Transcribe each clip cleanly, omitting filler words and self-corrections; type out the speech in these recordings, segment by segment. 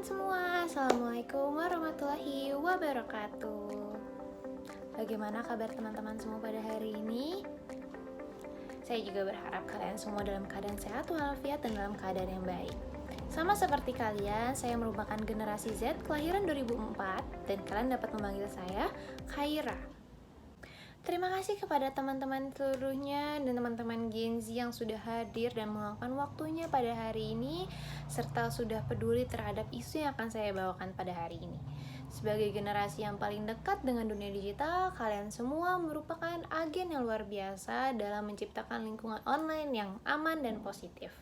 semua, Assalamualaikum warahmatullahi wabarakatuh. Bagaimana kabar teman-teman semua pada hari ini? Saya juga berharap kalian semua dalam keadaan sehat walafiat dan dalam keadaan yang baik. Sama seperti kalian, saya merupakan generasi Z kelahiran 2004 dan kalian dapat memanggil saya Khaira. Terima kasih kepada teman-teman seluruhnya dan teman-teman Gen Z yang sudah hadir dan meluangkan waktunya pada hari ini serta sudah peduli terhadap isu yang akan saya bawakan pada hari ini. Sebagai generasi yang paling dekat dengan dunia digital, kalian semua merupakan agen yang luar biasa dalam menciptakan lingkungan online yang aman dan positif.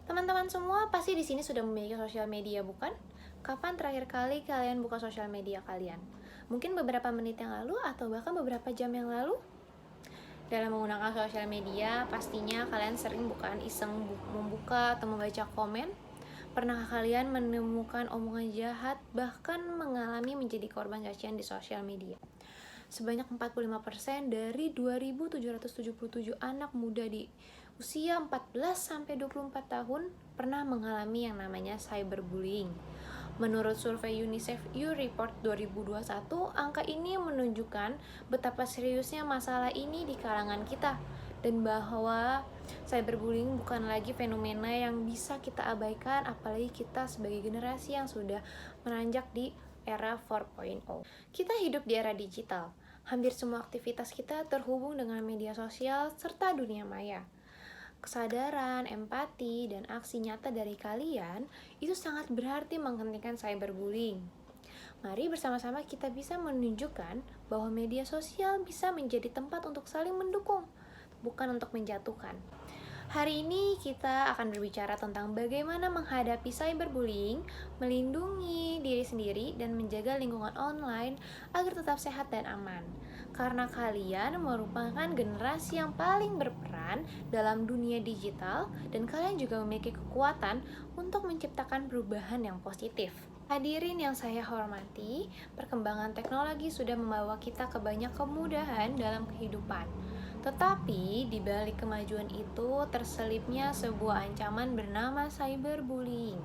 Teman-teman semua pasti di sini sudah memiliki sosial media, bukan? Kapan terakhir kali kalian buka sosial media kalian? Mungkin beberapa menit yang lalu atau bahkan beberapa jam yang lalu? Dalam menggunakan sosial media, pastinya kalian sering bukan iseng membuka atau membaca komen? Pernahkah kalian menemukan omongan jahat bahkan mengalami menjadi korban cacian di sosial media? Sebanyak 45% dari 2.777 anak muda di usia 14-24 tahun pernah mengalami yang namanya cyberbullying. Menurut survei UNICEF U-Report 2021, angka ini menunjukkan betapa seriusnya masalah ini di kalangan kita dan bahwa cyberbullying bukan lagi fenomena yang bisa kita abaikan, apalagi kita sebagai generasi yang sudah meranjak di era 4.0. Kita hidup di era digital. Hampir semua aktivitas kita terhubung dengan media sosial serta dunia maya. Kesadaran, empati, dan aksi nyata dari kalian itu sangat berarti menghentikan cyberbullying. Mari bersama-sama kita bisa menunjukkan bahwa media sosial bisa menjadi tempat untuk saling mendukung, bukan untuk menjatuhkan. Hari ini kita akan berbicara tentang bagaimana menghadapi cyberbullying, melindungi diri sendiri, dan menjaga lingkungan online agar tetap sehat dan aman. Karena kalian merupakan generasi yang paling berperan dalam dunia digital dan kalian juga memiliki kekuatan untuk menciptakan perubahan yang positif. Hadirin yang saya hormati, perkembangan teknologi sudah membawa kita ke banyak kemudahan dalam kehidupan. Tetapi di balik kemajuan itu terselipnya sebuah ancaman bernama cyberbullying.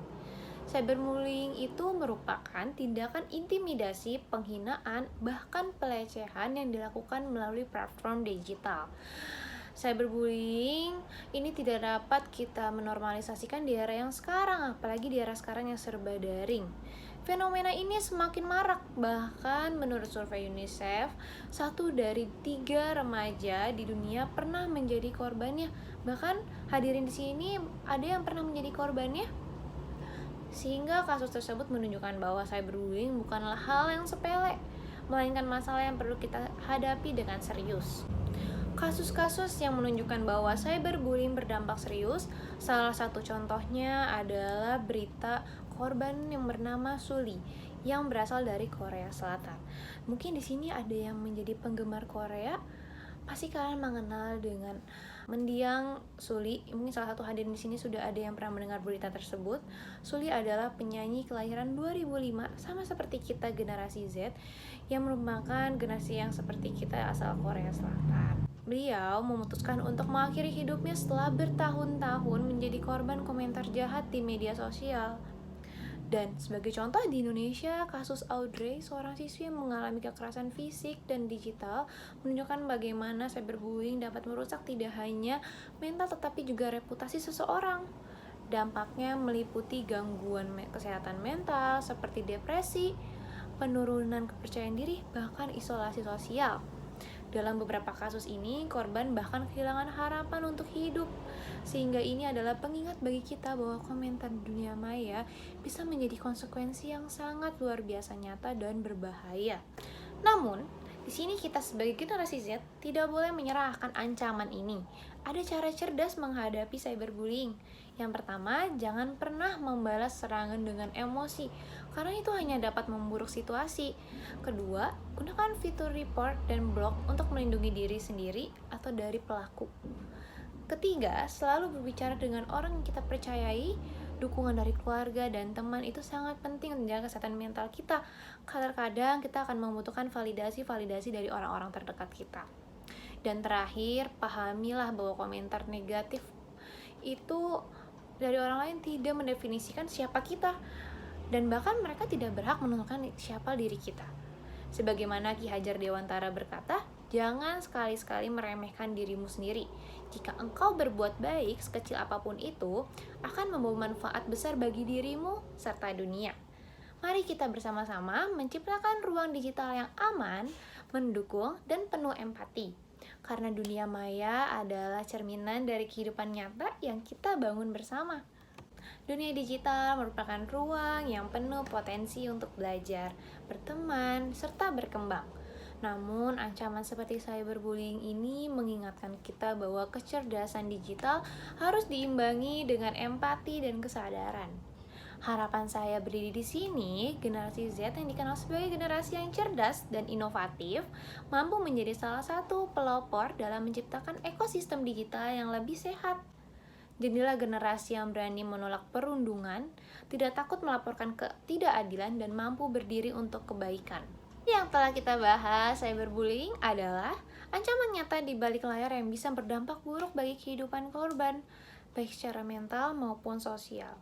Cyberbullying itu merupakan tindakan intimidasi, penghinaan, bahkan pelecehan yang dilakukan melalui platform digital. Cyberbullying ini tidak dapat kita menormalisasikan di era yang sekarang, apalagi di era sekarang yang serba daring. Fenomena ini semakin marak, bahkan menurut survei UNICEF, 1 dari 3 remaja di dunia pernah menjadi korbannya. Bahkan hadirin di sini ada yang pernah menjadi korbannya. Sehingga kasus tersebut menunjukkan bahwa cyberbullying bukanlah hal yang sepele, melainkan masalah yang perlu kita hadapi dengan serius. Kasus-kasus yang menunjukkan bahwa cyberbullying berdampak serius, salah satu contohnya adalah berita korban yang bernama Suli yang berasal dari Korea Selatan. Mungkin di sini ada yang menjadi penggemar Korea, pasti kalian mengenal dengan mendiang Suli. Mungkin salah satu hadirin di sini sudah ada yang pernah mendengar berita tersebut. Suli adalah penyanyi kelahiran 2005, sama seperti kita generasi Z, yang merupakan generasi yang seperti kita asal Korea Selatan. Beliau memutuskan untuk mengakhiri hidupnya setelah bertahun-tahun menjadi korban komentar jahat di media sosial. Dan sebagai contoh di Indonesia, kasus Audrey, seorang siswi yang mengalami kekerasan fisik dan digital, menunjukkan bagaimana cyberbullying dapat merusak tidak hanya mental tetapi juga reputasi seseorang. Dampaknya meliputi gangguan kesehatan mental seperti depresi, penurunan kepercayaan diri, bahkan isolasi sosial. Dalam beberapa kasus ini, korban bahkan kehilangan harapan untuk hidup. Sehingga ini adalah pengingat bagi kita bahwa komentar di dunia maya bisa menjadi konsekuensi yang sangat luar biasa nyata dan berbahaya. Namun, di sini kita sebagai generasi Z tidak boleh menyerah akan ancaman ini. Ada cara cerdas menghadapi cyberbullying. Yang pertama, jangan pernah membalas serangan dengan emosi, karena itu hanya dapat memburuk situasi. Kedua, gunakan fitur report dan block untuk melindungi diri sendiri atau dari pelaku. Ketiga, selalu berbicara dengan orang yang kita percayai. Dukungan dari keluarga dan teman itu sangat penting untuk menjaga kesehatan mental kita. Kadang-kadang kita akan membutuhkan validasi dari orang-orang terdekat kita. Dan terakhir, pahamilah bahwa komentar negatif itu dari orang lain tidak mendefinisikan siapa kita. dan bahkan mereka tidak berhak menentukan siapa diri kita. Sebagaimana Ki Hajar Dewantara berkata, jangan sekali-sekali meremehkan dirimu sendiri. Jika engkau berbuat baik sekecil apapun itu, akan membawa manfaat besar bagi dirimu serta dunia. Mari kita bersama-sama menciptakan ruang digital yang aman, mendukung, dan penuh empati. Karena dunia maya adalah cerminan dari kehidupan nyata yang kita bangun bersama. Dunia digital merupakan ruang yang penuh potensi untuk belajar, berteman, serta berkembang. Namun, ancaman seperti cyberbullying ini mengingatkan kita bahwa kecerdasan digital harus diimbangi dengan empati dan kesadaran. Harapan saya berdiri di sini, generasi Z yang dikenal sebagai generasi yang cerdas dan inovatif, mampu menjadi salah satu pelopor dalam menciptakan ekosistem digital yang lebih sehat. Jadilah generasi yang berani menolak perundungan, tidak takut melaporkan ketidakadilan, dan mampu berdiri untuk kebaikan. Yang telah kita bahas, cyberbullying adalah ancaman nyata di balik layar yang bisa berdampak buruk bagi kehidupan korban, baik secara mental maupun sosial.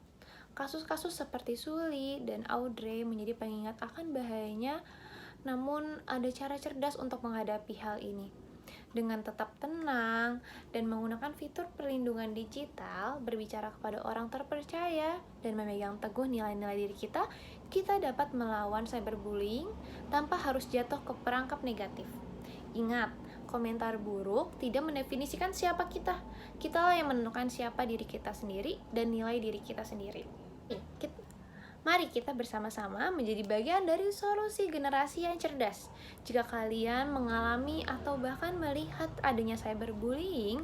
Kasus-kasus seperti Suli dan Audrey menjadi pengingat akan bahayanya, namun ada cara cerdas untuk menghadapi hal ini. Dengan tetap tenang dan menggunakan fitur perlindungan digital, berbicara kepada orang terpercaya, dan memegang teguh nilai-nilai diri kita dapat melawan cyberbullying tanpa harus jatuh ke perangkap negatif. Ingat, komentar buruk tidak mendefinisikan siapa kita. Kitalah yang menentukan siapa diri kita sendiri dan nilai diri kita sendiri. Mari kita bersama-sama menjadi bagian dari solusi generasi yang cerdas. Jika kalian mengalami atau bahkan melihat adanya cyberbullying,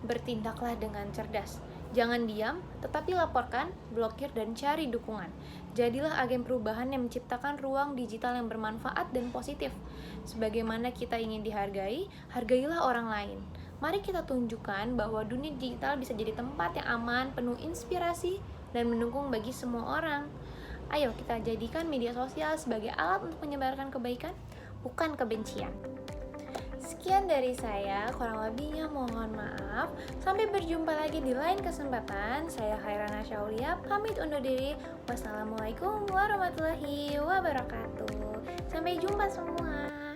bertindaklah dengan cerdas. Jangan diam, tetapi laporkan, blokir, dan cari dukungan. Jadilah agen perubahan yang menciptakan ruang digital yang bermanfaat dan positif. Sebagaimana kita ingin dihargai, hargailah orang lain. Mari kita tunjukkan bahwa dunia digital bisa jadi tempat yang aman, penuh inspirasi, dan mendukung bagi semua orang. Ayo kita jadikan media sosial sebagai alat untuk menyebarkan kebaikan, bukan kebencian. Sekian dari saya, kurang lebihnya mohon maaf. Sampai berjumpa lagi di lain kesempatan. Saya Khairana Syaulia, pamit undur diri. Wassalamualaikum warahmatullahi wabarakatuh. Sampai jumpa semua.